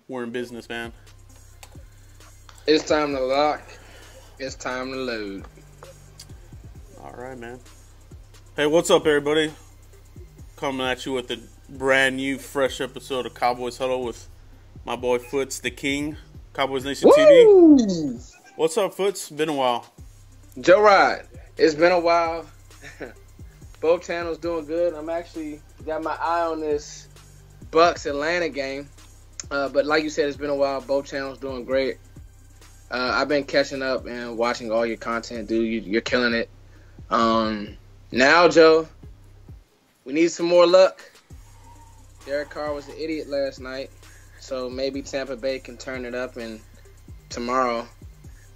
We're in business, man. It's time to lock. It's time to load. All right, man. Hey, what's up, everybody? Coming at you with a brand new, fresh episode of Cowboys Huddle with my boy Foots, the King, Cowboys Nation Woo! TV. What's up, Foots? Been a while. Jourdan, it's been a while. Both channels doing good. I'm actually got my eye on this Bucks Atlanta game. But like you said, it's been a while. Both channels doing great. I've been catching up and watching all your content, dude. You're killing it. Now, Joe, we need some more luck. Derek Carr was an idiot last night, so maybe Tampa Bay can turn it up, and tomorrow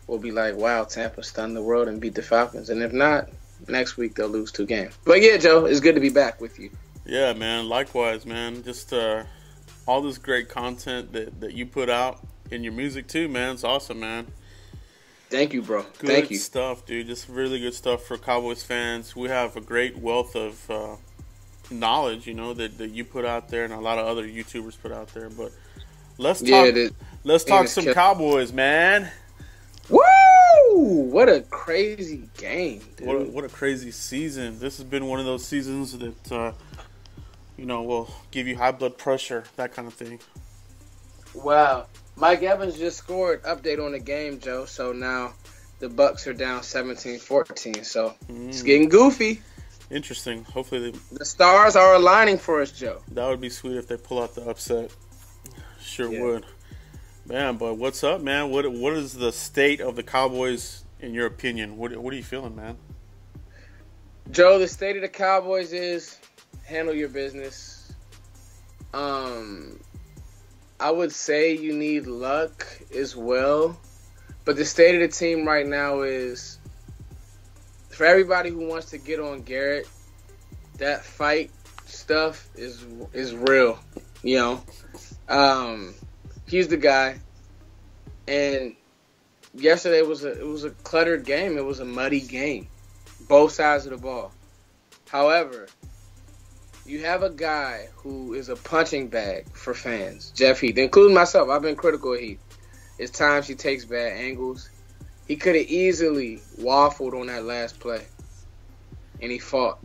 we'll be like, wow, Tampa stunned the world and beat the Falcons. And if not, next week they'll lose 2 games. But yeah, Joe, it's good to be back with you. Yeah, man. Likewise, man. Just all this great content that you put out in your music too, man. It's awesome, man. Thank you, bro. Good Thank you. stuff, dude. Just really good stuff for Cowboys fans. We have a great wealth of knowledge, that you put out there and a lot of other YouTubers put out there. But let's talk some Cowboys, man. Woo! What a crazy game, dude. What a crazy season. This has been one of those seasons that will give you high blood pressure, that kind of thing. Wow. Mike Evans just scored. Update on the game, Joe. So now the Bucks are down 17-14. So it's getting goofy. Interesting. Hopefully the stars are aligning for us, Joe. That would be sweet if they pull out the upset. Sure Yeah. would. Man, but what's up, man? What is the state of the Cowboys in your opinion? What are you feeling, man? Joe, the state of the Cowboys is handle your business. I would say you need luck as well. But the state of the team right now is, for everybody who wants to get on Garrett, that fight stuff is real. He's the guy. And yesterday was a cluttered game. It was a muddy game. Both sides of the ball. However, you have a guy who is a punching bag for fans, Jeff Heath, including myself. I've been critical of Heath. It's times he takes bad angles. He could have easily waffled on that last play, and he fought.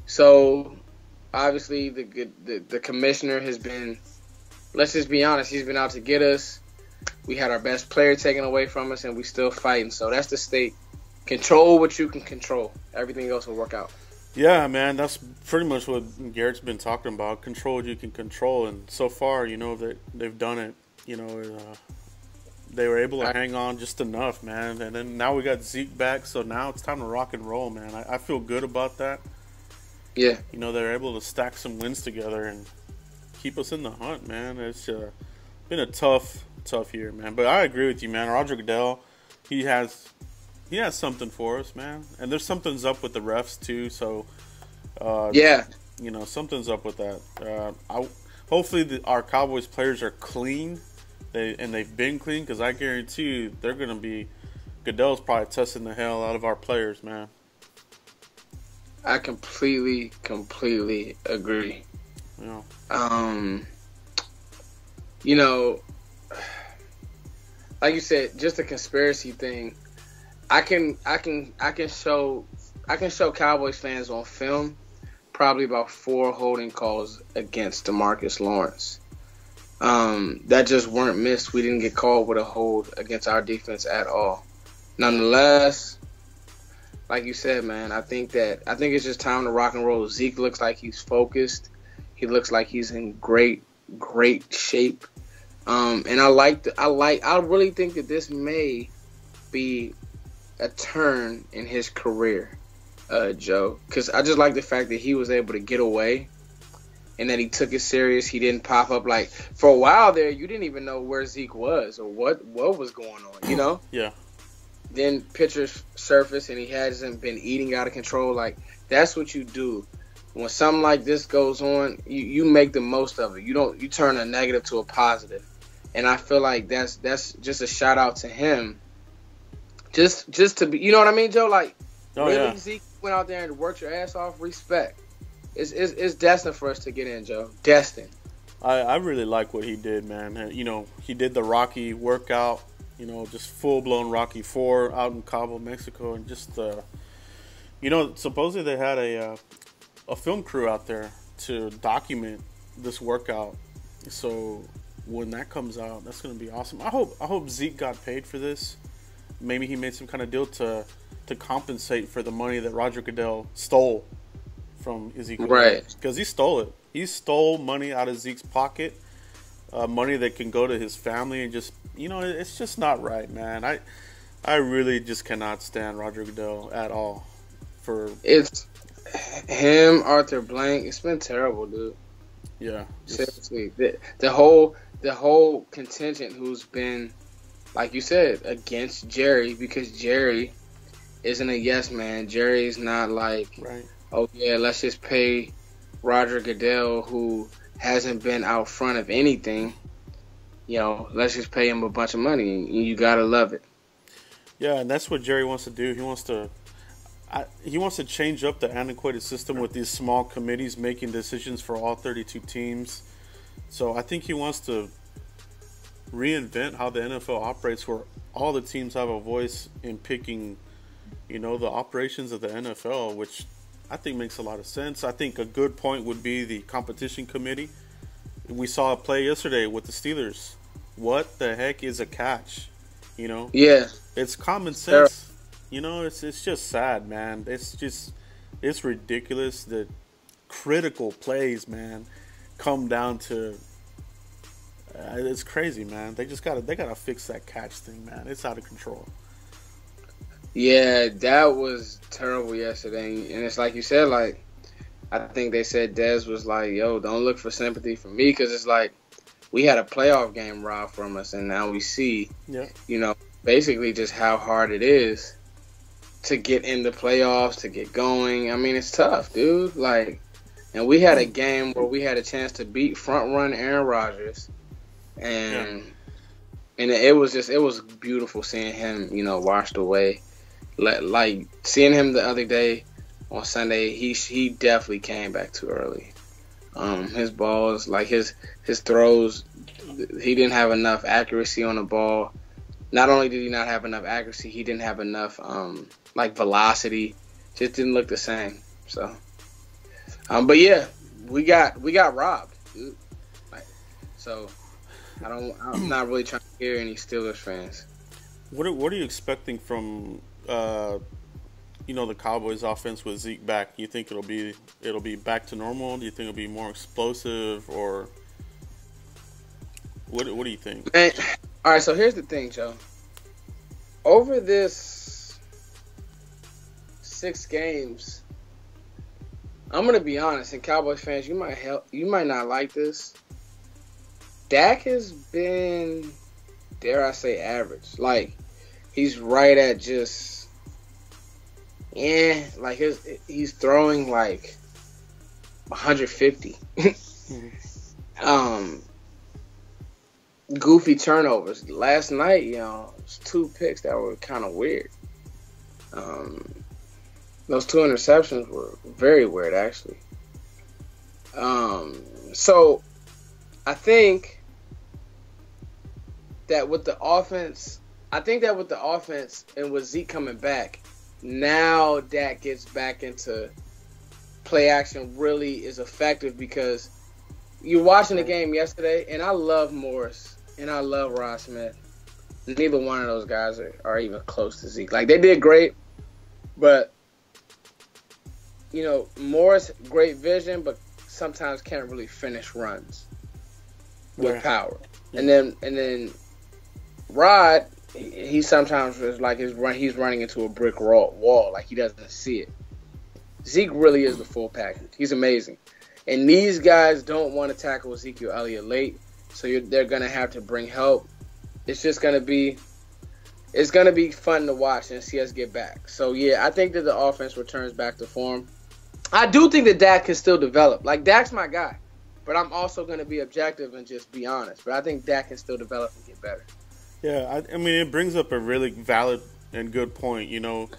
So, obviously, the commissioner has been, let's just be honest, he's been out to get us. We had our best player taken away from us, and we still fighting. So that's the state. Control what you can control. Everything else will work out. Yeah, man, that's pretty much what Garrett's been talking about. Control what you can control, and so far, they've done it. They were able to hang on just enough, man. And then now we got Zeke back, so now it's time to rock and roll, man. I feel good about that. Yeah. They're able to stack some wins together and keep us in the hunt, man. It's been a tough year, man. But I agree with you, man. Roger Goodell, he has something for us, man. And there's something's up with the refs too. So, something's up with that. Hopefully our Cowboys players are clean. They've been clean, because I guarantee you they're gonna be. Goodell's probably testing the hell out of our players, man. I completely agree. Like you said, just a conspiracy thing. I can show Cowboys fans on film probably about 4 holding calls against DeMarcus Lawrence. That just weren't missed. We didn't get called with a hold against our defense at all. Nonetheless, like you said, man, I think it's just time to rock and roll. Zeke looks like he's focused. He looks like he's in great shape. And I really think that this may be a turn in his career, Joe. Because I just like the fact that he was able to get away and that he took it serious. He didn't pop up like, for a while there, you didn't even know where Zeke was or what was going on, Yeah. Then pictures surface and he hasn't been eating out of control. Like, that's what you do. When something like this goes on, you make the most of it. You turn a negative to a positive. And I feel like that's just a shout out to him. Just to be, you know what I mean, Joe? Like, Zeke went out there and worked your ass off. Respect. It's destined for us to get in, Joe. Destined. I really like what he did, man. You know, he did the Rocky workout, you know, just full-blown Rocky 4 out in Cabo, Mexico. And just, you know, supposedly they had a film crew out there to document this workout. So when that comes out, that's going to be awesome. I hope Zeke got paid for this. Maybe he made some kind of deal to compensate for the money that Roger Goodell stole from Ezekiel. Right. Because he stole it. He stole money out of Zeke's pocket, money that can go to his family, and just, you know, it's just not right, man. I really just cannot stand Roger Goodell at all. It's him, Arthur Blank. It's been terrible, dude. Yeah. Seriously, the whole contingent who's been, like you said, against Jerry, because Jerry isn't a yes man. Jerry's not like, right. Oh yeah, let's just pay Roger Goodell, who hasn't been out front of anything. You know, let's just pay him a bunch of money, and you gotta love it. Yeah, and that's what Jerry wants to do. He wants to change up the antiquated system with these small committees making decisions for all 32 teams. So I think he wants to reinvent how the NFL operates, where all the teams have a voice in picking, you know, the operations of the NFL, which I think makes a lot of sense. I think a good point would be the competition committee. We saw a play yesterday with the Steelers. What the heck is a catch? You know? Yeah. It's common sense. You know, it's just sad, man. It's ridiculous that critical plays, man, come down to it's crazy, man. They gotta fix that catch thing, man. It's out of control. Yeah, that was terrible yesterday. And it's like you said, like, I think they said Dez was like, yo, don't look for sympathy from me, because it's like we had a playoff game robbed from us, and now we see, you know, basically just how hard it is to get in the playoffs, to get going. I mean, it's tough, dude. Like, and we had a game where we had a chance to beat front-run Aaron Rodgers, and it was beautiful seeing him, you know, washed away. Like seeing him the other day on Sunday, he definitely came back too early. His balls, like his throws, he didn't have enough accuracy on the ball. Not only did he not have enough accuracy, he didn't have enough like velocity. Just didn't look the same. So, but yeah, we got robbed, dude. Like, so I'm not really trying to hear any Steelers fans. What are you expecting from you know, the Cowboys offense with Zeke back? You think it'll be back to normal? Do you think it'll be more explosive, or what do you think? Man, all right, so here's the thing, Joe. Over this 6 games, I'm gonna be honest, and Cowboys fans, you might not like this. Dak has been, dare I say, average. Like, he's right at just, like he's throwing like 150. Goofy turnovers. Last night, you know, it was 2 picks that were kind of weird. Those 2 interceptions were very weird, actually. So I think that with the offense, and with Zeke coming back, now Dak gets back into play action really is effective, because you're watching the game yesterday, and I love Morris and I love Ross Smith. Neither one of those guys are even close to Zeke. Like, they did great, but, you know, Morris, great vision, but sometimes can't really finish runs with power. And then Rod, he sometimes is like he's running into a brick wall, like he doesn't see it. Zeke really is the full package. He's amazing. And these guys don't want to tackle Ezekiel Elliott late, so they're going to have to bring help. It's going to be fun to watch and see us get back. So, yeah, I think that the offense returns back to form. I do think that Dak can still develop. Like, Dak's my guy, but I'm also going to be objective and just be honest. But I think Dak can still develop and get better. Yeah, I mean, it brings up a really valid and good point. You know,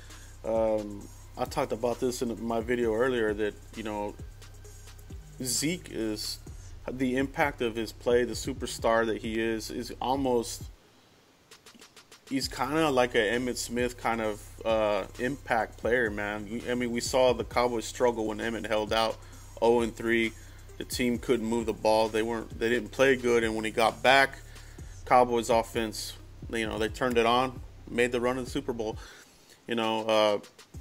I talked about this in my video earlier that, you know, Zeke the impact of his play, the superstar that he is almost. He's kind of like a Emmitt Smith kind of impact player, man. I mean, we saw the Cowboys struggle when Emmitt held out 0-3. The team couldn't move the ball. They didn't play good, and when he got back, Cowboys offense, they turned it on, made the run in the Super Bowl.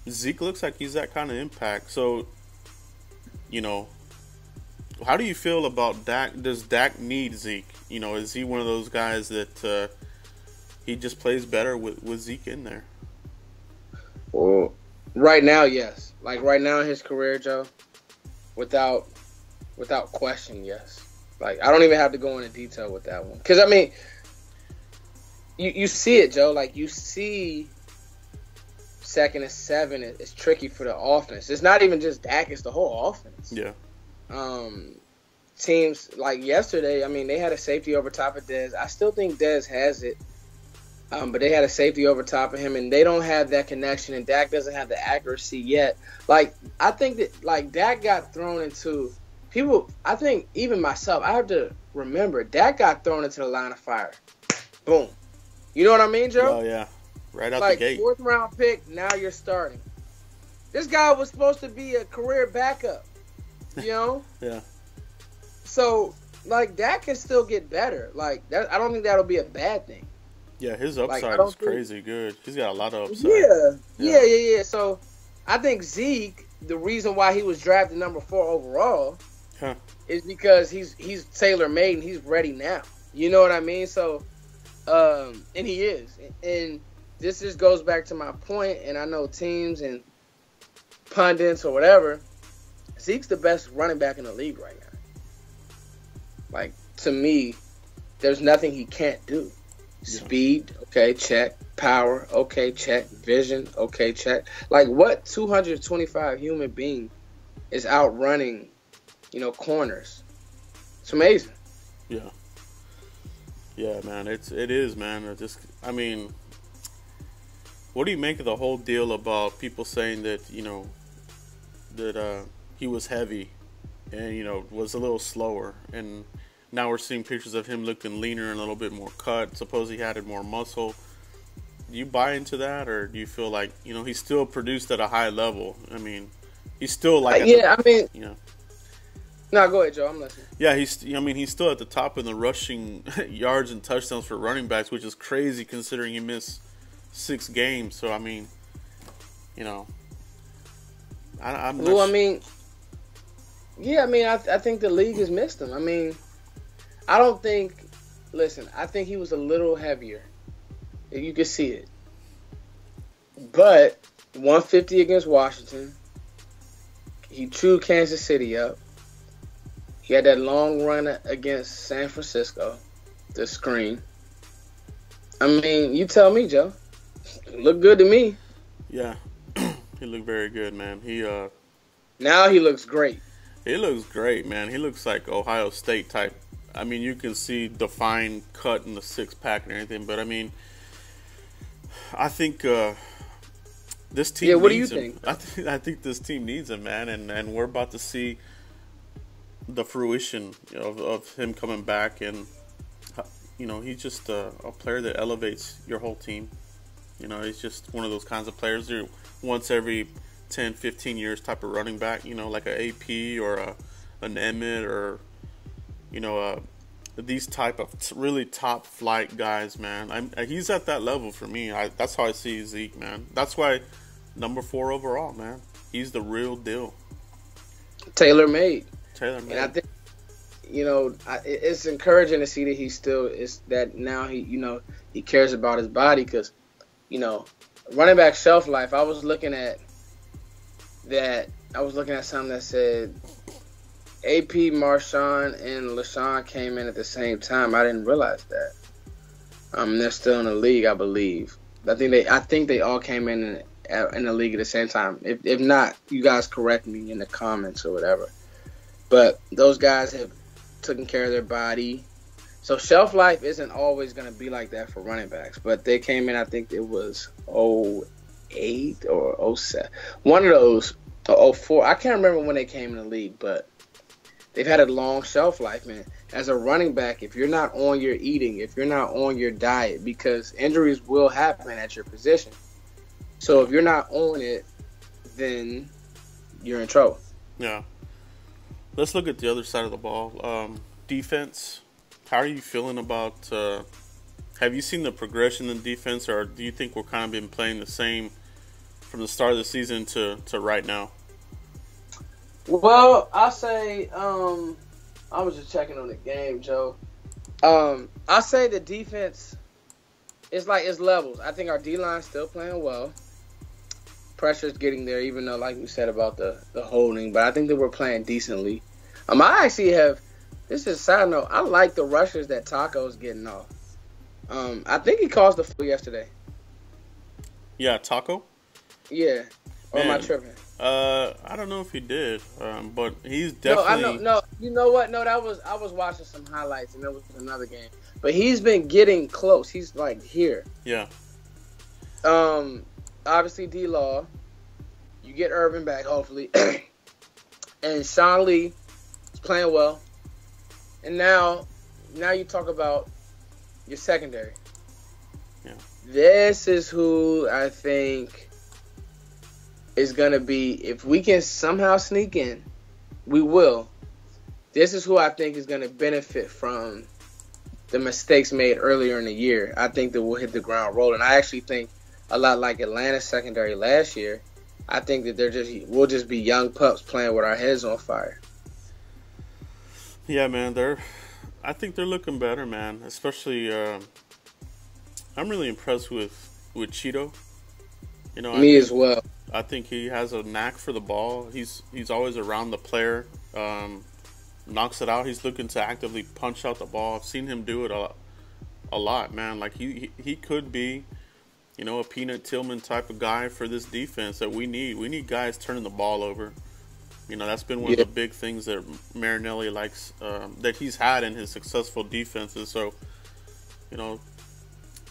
Zeke looks like he's that kind of impact. So, how do you feel about Dak? Does Dak need Zeke? Is he one of those guys that he just plays better with Zeke in there? Well, right now, yes. Like right now in his career, Joe, without question, yes. Like I don't even have to go into detail with that one, because I mean, you see it, Joe. Like you see, 2nd and 7 is tricky for the offense. It's not even just Dak; it's the whole offense. Yeah. Teams like yesterday, I mean, they had a safety over top of Dez. I still think Dez has it. But they had a safety over top of him, and they don't have that connection, and Dak doesn't have the accuracy yet. Like, I think that, like, Dak got thrown into people. I think even myself, I have to remember, Dak got thrown into the line of fire. Boom. You know what I mean, Joe? Oh, yeah. Right out like, the gate. 4th round pick, now you're starting. This guy was supposed to be a career backup, Yeah. So, like, Dak can still get better. Like, that, I don't think that'll be a bad thing. Yeah, his upside is crazy good. He's got a lot of upside. Yeah. So, I think Zeke, the reason why he was drafted number 4 overall is because he's tailor-made and he's ready now. You know what I mean? So, and he is. And this just goes back to my point, and I know teams and pundits or whatever, Zeke's the best running back in the league right now. Like, to me, there's nothing he can't do. Speed, okay, check. Power, okay, check. Vision, okay, check. Like, what 225 human being is outrunning, corners? It's amazing. Yeah. Yeah, man. It is, man. What do you make of the whole deal about people saying that, that he was heavy and, was a little slower, and now we're seeing pictures of him looking leaner and a little bit more cut. Suppose he had more muscle. Do you buy into that, or do you feel like he still produced at a high level? I mean, he's still like No, go ahead, Joe. I'm listening. Yeah, he's still at the top in the rushing yards and touchdowns for running backs, which is crazy considering he missed 6 games. So I mean, I'm not I think the league has missed him. I mean, I think he was a little heavier. You could see it. But 150 against Washington, he chewed Kansas City up. He had that long run against San Francisco, the screen. I mean, you tell me, Joe. Looked good to me. Yeah, he looked very good, man. Now he looks great. He looks great, man. He looks like Ohio State type. I mean, you can see defined cut in the 6-pack and everything, but I mean, I think this team. Yeah, what do you think? I think this team needs him, man, and we're about to see the fruition of him coming back, and he's just a player that elevates your whole team. He's just one of those kinds of players who once every 10, 15 years type of running back, like an AP or an Emmett or these type of really top flight guys, man. He's at that level for me. That's how I see Zeke, man. That's why number 4 overall, man. He's the real deal. Tailor-made. And I think, it's encouraging to see that he still is that now he cares about his body, because, running back shelf life, I was looking at something that said AP, Marshawn, and LaShawn came in at the same time. I didn't realize that. They're still in the league, I believe. I think they all came in the league at the same time. If not, you guys correct me in the comments or whatever. But those guys have taken care of their body. So shelf life isn't always going to be like that for running backs. But they came in, I think it was 08 or 07. One of those, 04. I can't remember when they came in the league, but they've had a long shelf life, man. As a running back, if you're not on your eating, if you're not on your diet, because injuries will happen at your position. So if you're not on it, then you're in trouble. Yeah. Let's look at the other side of the ball. Defense. How are you feeling about? Have you seen the progression in defense, or do you think we're kind of been playing the same from the start of the season to right now? Well, I say I was just checking on the game, Joe. I say the defense is like it's levels. I think our D-line's still playing well. Pressure's getting there, even though, like you said about the holding, but I think that we're playing decently. I actually have. This is a side note. I like the rushers that Taco's getting off. I think he caused the flu yesterday. Yeah, Taco. Yeah. Or am I tripping? I don't know if he did, but he's definitely. No. You know what? No, I was watching some highlights, and it was another game. But he's been getting close. He's like here. Yeah. Obviously D-Law. You get Irvin back, hopefully, and Sean Lee is playing well. And now you talk about your secondary. Yeah. This is who I think is going to be, if we can somehow sneak in, we will. This is who I think is going to benefit from the mistakes made earlier in the year. I think that we'll hit the ground rolling. I actually think a lot like Atlanta's secondary last year. I think that we'll just be young pups playing with our heads on fire. Yeah, man, I think they're looking better, man. Especially, I'm really impressed with Chido. You know, as well. I think he has a knack for the ball. He's always around the player, knocks it out. He's looking to actively punch out the ball. I've seen him do it a lot, man. Like he could be, you know, a Peanut Tillman type of guy for this defense that we need. We need guys turning the ball over. You know, that's been one of the big things that Marinelli likes, that he's had in his successful defenses. So, you know,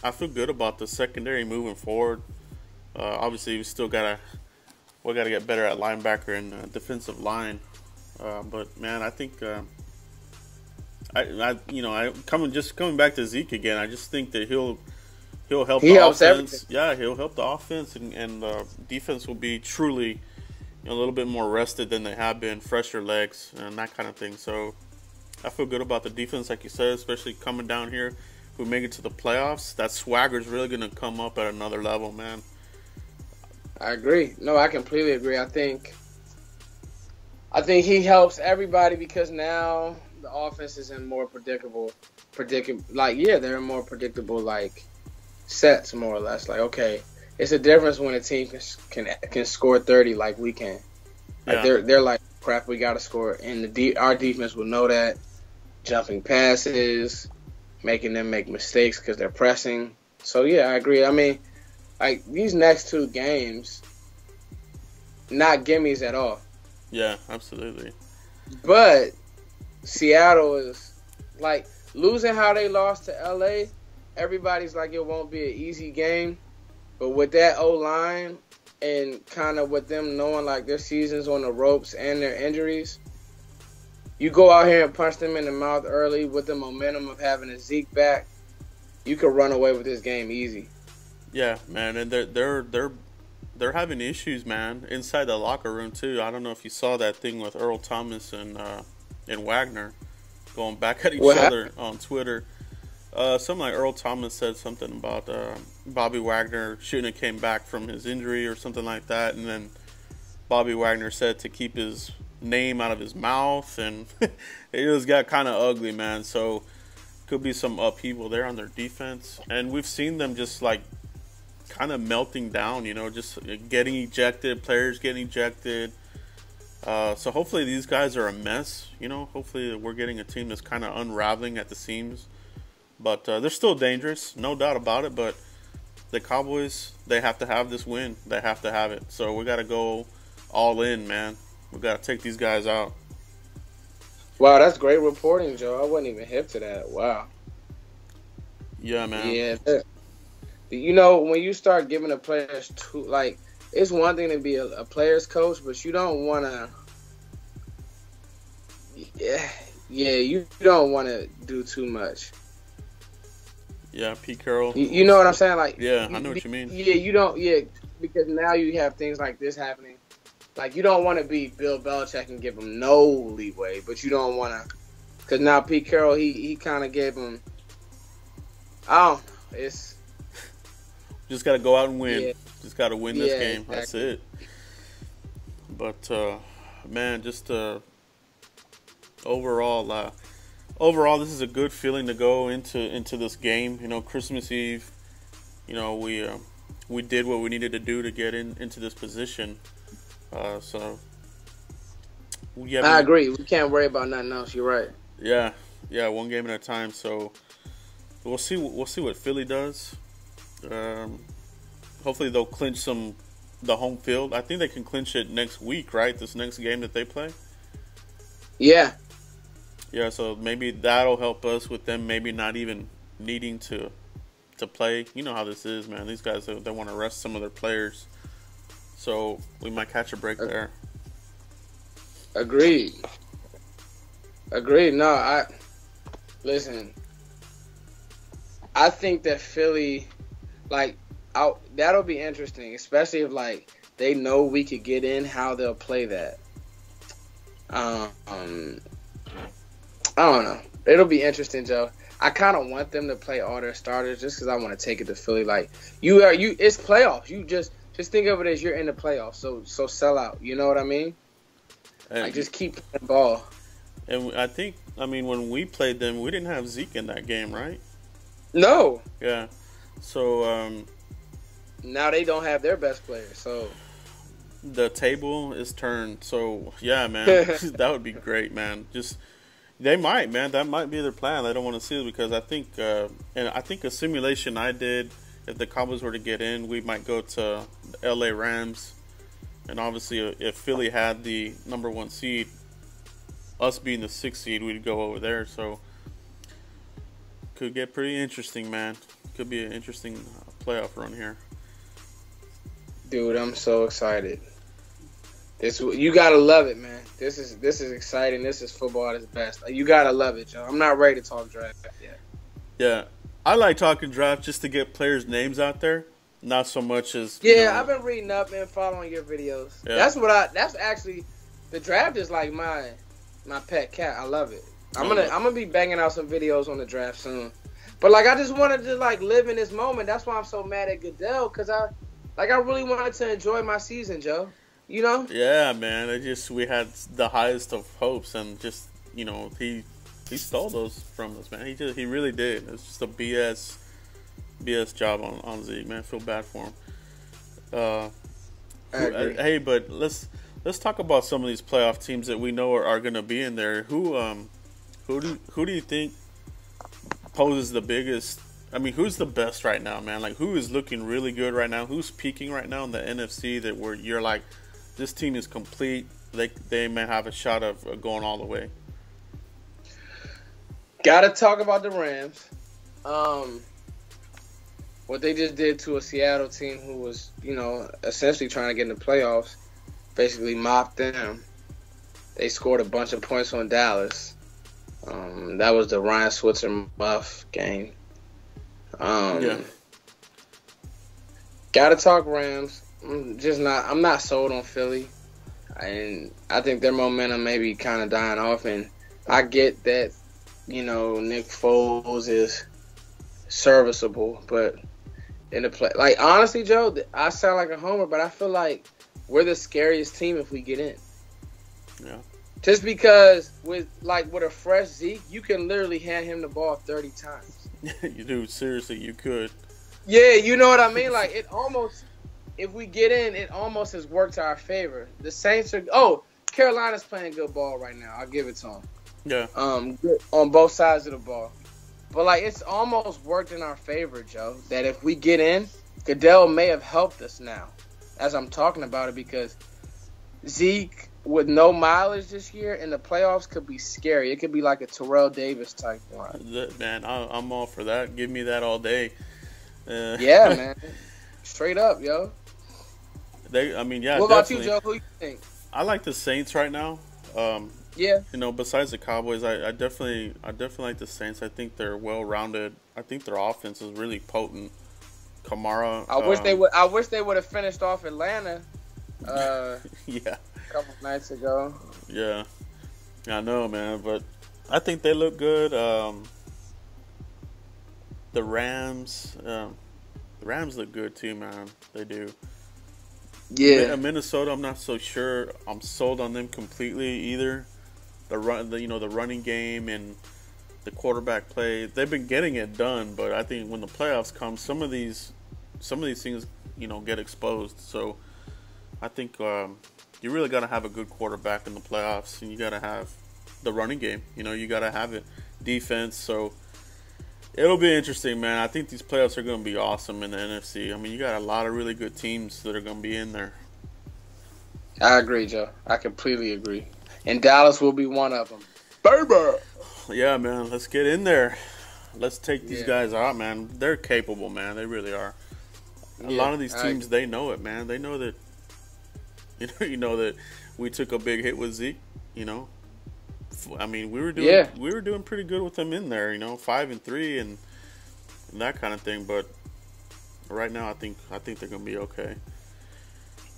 I feel good about the secondary moving forward. Obviously, we gotta get better at linebacker and defensive line. But man, I think coming back to Zeke again, I just think that he'll help the offense. Everything. Yeah, he'll help the offense, and defense will be truly a little bit more rested than they have been, fresher legs and that kind of thing. So I feel good about the defense, like you said, especially coming down here. If we make it to the playoffs, that swagger is really going to come up at another level, man. I agree. No, I completely agree. I think he helps everybody because now the offense is in more predictable. They're in more predictable sets, more or less. Like, okay, it's a difference when a team can score 30 like we can. Like they're like, crap, we got to score, and our defense will know that. Jumping passes, making them make mistakes because they're pressing. So yeah, I agree. I mean, like these next two games, not gimmies at all. Yeah, absolutely. But Seattle is like losing how they lost to LA. Everybody's like it won't be an easy game. But with that O-line and kind of with them knowing like their season's on the ropes and their injuries, you go out here and punch them in the mouth early with the momentum of having a Zeke back, you could run away with this game easy. Yeah, man, and they're having issues, man, inside the locker room too. I don't know if you saw that thing with Earl Thomas and Wagner going back at each other on Twitter. Something like Earl Thomas said something about Bobby Wagner shouldn't have came back from his injury or something like that, and then Bobby Wagner said to keep his name out of his mouth, and it just got kind of ugly, man. So could be some upheaval there on their defense, and we've seen them just like kind of melting down, you know, just getting ejected, players getting ejected. So hopefully these guys are a mess, you know. Hopefully we're getting a team that's kind of unraveling at the seams. But they're still dangerous, no doubt about it. But the Cowboys, they have to have this win. They have to have it. So we got to go all in, man. We got to take these guys out. Wow, that's great reporting, Joe. I wasn't even hip to that. Wow. Yeah, man. Yeah. You know, when you start giving the players it's one thing to be a player's coach, but you don't want to. yeah, you don't want to do too much. Yeah, Pete Carroll. You know what I'm saying? Like, yeah, I know what you mean. Yeah, you don't. Yeah, because now you have things like this happening. Like, you don't want to be Bill Belichick and give him no leeway, but you don't want to, because now Pete Carroll, he kind of gave him. I don't know. It's just got to go out and win. Yeah. Just got to win this game. Exactly. That's it. But man, just overall, this is a good feeling to go into this game. You know, Christmas Eve. You know, we did what we needed to do to get into this position. So yeah, I agree. We can't worry about nothing else. You're right. Yeah, one game at a time. So we'll see what Philly does. Hopefully they'll clinch the home field. I think they can clinch it next week, right? This next game that they play. Yeah. Yeah, so maybe that'll help us with them maybe not even needing to play. You know how this is, man. These guys, they want to rest some of their players. So we might catch a break there. Agreed. No, listen. I think that Philly, like, that'll be interesting, especially if, like, they know we could get in, how they'll play that. I don't know. It'll be interesting, Joe. I kind of want them to play all their starters just because I want to take it to Philly. Like, it's playoffs. You just think of it as you're in the playoffs. So sell out. You know what I mean? And, like, just keep playing ball. And I mean, when we played them, we didn't have Zeke in that game, right? No. Yeah. So now they don't have their best player. So the table is turned. So yeah, man, that would be great, man. They might, man. That might be their plan. They don't want to see it because I think, and I think a simulation I did, if the Cowboys were to get in, we might go to the LA Rams. And obviously, if Philly had the number 1 seed, us being the 6th seed, we'd go over there. So could get pretty interesting, man. Could be an interesting playoff run here. Dude, I'm so excited. You gotta love it, man. This is exciting. This is football at its best. You gotta love it, Joe. I'm not ready to talk draft yet. Yeah, I like talking draft just to get players' names out there, not so much as I've been reading up and following your videos. Yeah. That's actually the draft is like my pet cat. I love it. I'm gonna be banging out some videos on the draft soon. But like, I just wanted to like live in this moment. That's why I'm so mad at Goodell, because I really wanted to enjoy my season, Joe. You know? Yeah, man. We had the highest of hopes, and just, you know, he stole those from us, man. He really did. It's just a BS job on Zeke, man. I feel bad for him. Hey, but let's talk about some of these playoff teams that we know are going to be in there. Who do you think poses the biggest? I mean, who's the best right now, man? Like, who is looking really good right now? Who's peaking right now in the NFC you're like, this team is complete. They may have a shot of going all the way. Gotta talk about the Rams. What they just did to a Seattle team who was, you know, essentially trying to get in the playoffs, basically mopped them. They scored a bunch of points on Dallas. That was the Ryan Switzer muff game. Yeah. Gotta talk Rams. I'm not sold on Philly, and I think their momentum may be kind of dying off. And I get that, you know, Nick Foles is serviceable, but in the play, like, honestly, Joe, I sound like a homer, but I feel like we're the scariest team if we get in. Yeah. Just because with a fresh Zeke, you can literally hand him the ball 30 times. You do, seriously, you could. Yeah, you know what I mean? Like, it almost, if we get in, it almost has worked to our favor. The Saints Carolina's playing good ball right now. I'll give it to them. Yeah. On both sides of the ball. But, like, it's almost worked in our favor, Joe, that if we get in, Goodell may have helped us now, as I'm talking about it, because Zeke, with no mileage this year in the playoffs, could be scary. It could be like a Terrell Davis type run. Man, I'm all for that. Give me that all day. Yeah, man. Straight up, yo. Yeah. What about you, Joe? Who you think? I like the Saints right now. Yeah. You know, besides the Cowboys, I definitely like the Saints. I think they're well rounded. I think their offense is really potent. Kamara. I wish they would have finished off Atlanta. Yeah. A couple nights ago. Yeah. I know, man, but I think they look good. The Rams look good too, man. They do. Yeah. Minnesota, I'm not so sure. I'm sold on them completely either. The running game and the quarterback play, they've been getting it done, but I think when the playoffs come, some of these things, get exposed. So I think you really got to have a good quarterback in the playoffs, and you got to have the running game. You got to have it. Defense. So it'll be interesting, man. I think these playoffs are going to be awesome in the NFC. I mean, you got a lot of really good teams that are going to be in there. I agree, Joe. I completely agree. And Dallas will be one of them. Baby! Yeah, man. Let's get in there. Let's take these guys out, man. They're capable, man. They really are. A lot of these teams, they know it, man. They know that, that we took a big hit with Zeke, I mean, we were doing pretty good with them in there, 5-3 and that kind of thing. But right now, I think they're gonna be okay.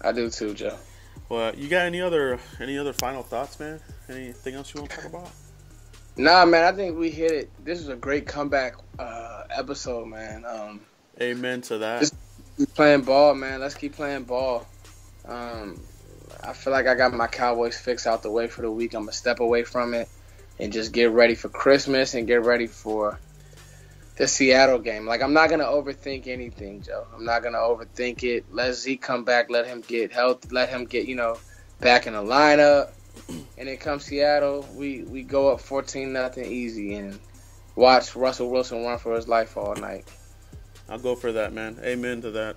I do too, Joe. Well, you got any other final thoughts, man? Anything else you want to talk about? Nah, man. I think we hit it. This is a great comeback episode, man. Amen to that. Just keep playing ball, man. Let's keep playing ball. I feel like I got my Cowboys fix out the way for the week. I'm going to step away from it and just get ready for Christmas and get ready for the Seattle game. Like, I'm not going to overthink anything, Joe. I'm not going to overthink it. Let Zeke come back. Let him get healthy. Let him get, back in the lineup. And then come Seattle, we go up 14-0 easy and watch Russell Wilson run for his life all night. I'll go for that, man. Amen to that.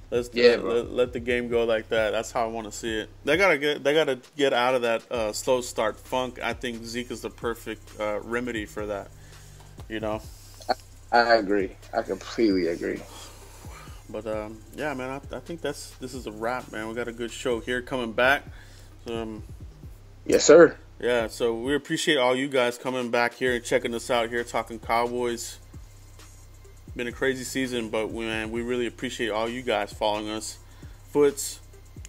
Let the game go like that. That's how I want to see it. They gotta get out of that slow start funk. I think Zeke is the perfect remedy for that. I agree. I completely agree. But yeah, man. I think this is a wrap, man. We got a good show here coming back. Yes, sir. Yeah. So we appreciate all you guys coming back here and checking us out here, talking Cowboys. Been a crazy season, but we really appreciate all you guys following us. Foots,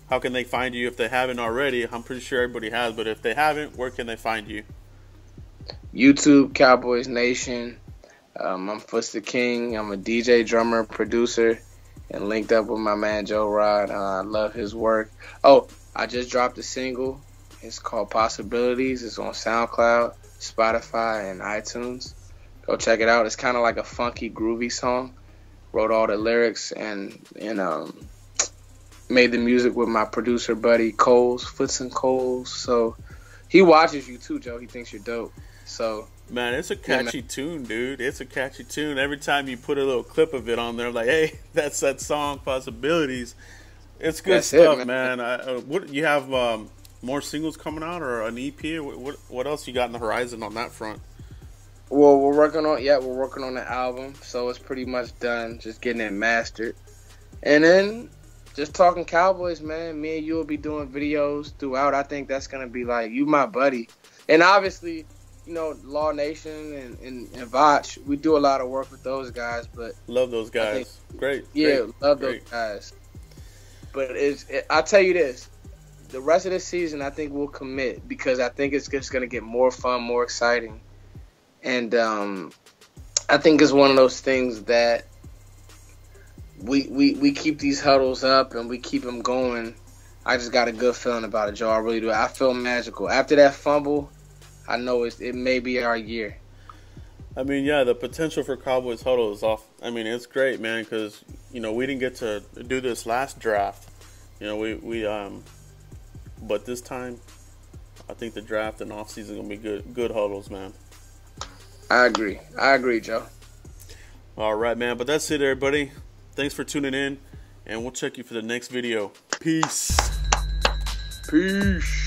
how can they find you if they haven't already? I'm pretty sure everybody has, but if they haven't, where can they find you? YouTube, Cowboys Nation. I'm Foots the King. I'm a DJ, drummer, producer, and linked up with my man Jourdan. I love his work. Oh, I just dropped a single. It's called Possibilities. It's on SoundCloud, Spotify, and iTunes. Go check it out. It's kind of like a funky, groovy song. Wrote all the lyrics and made the music with my producer buddy Coles, Foots and Coles. So he watches you too, Joe. He thinks you're dope. So man, it's a catchy tune, dude. It's a catchy tune. Every time you put a little clip of it on there, like, hey, that's that song, Possibilities. It's good stuff, man. What you have more singles coming out or an EP? What else you got in the horizon on that front? Well, we're working on the album, so it's pretty much done. Just getting it mastered, and then just talking Cowboys, man. Me and you will be doing videos throughout. I think that's gonna be like you, my buddy, and obviously, Law Nation and Vach. We do a lot of work with those guys, but love those guys. Great. Love those guys. But I'll tell you this: the rest of the season, I think we'll commit because I think it's just gonna get more fun, more exciting. And I think it's one of those things that we keep these huddles up and we keep them going. I just got a good feeling about it, Joe. I really do. I feel magical. After that fumble, I know it may be our year. I mean, yeah, the potential for Cowboys huddle is off. I mean, it's great, man, because, we didn't get to do this last draft. But this time, I think the draft and offseason is going to be good huddles, man. I agree, Joe. All right, man. But that's it, everybody. Thanks for tuning in, and we'll check you for the next video. Peace. Peace.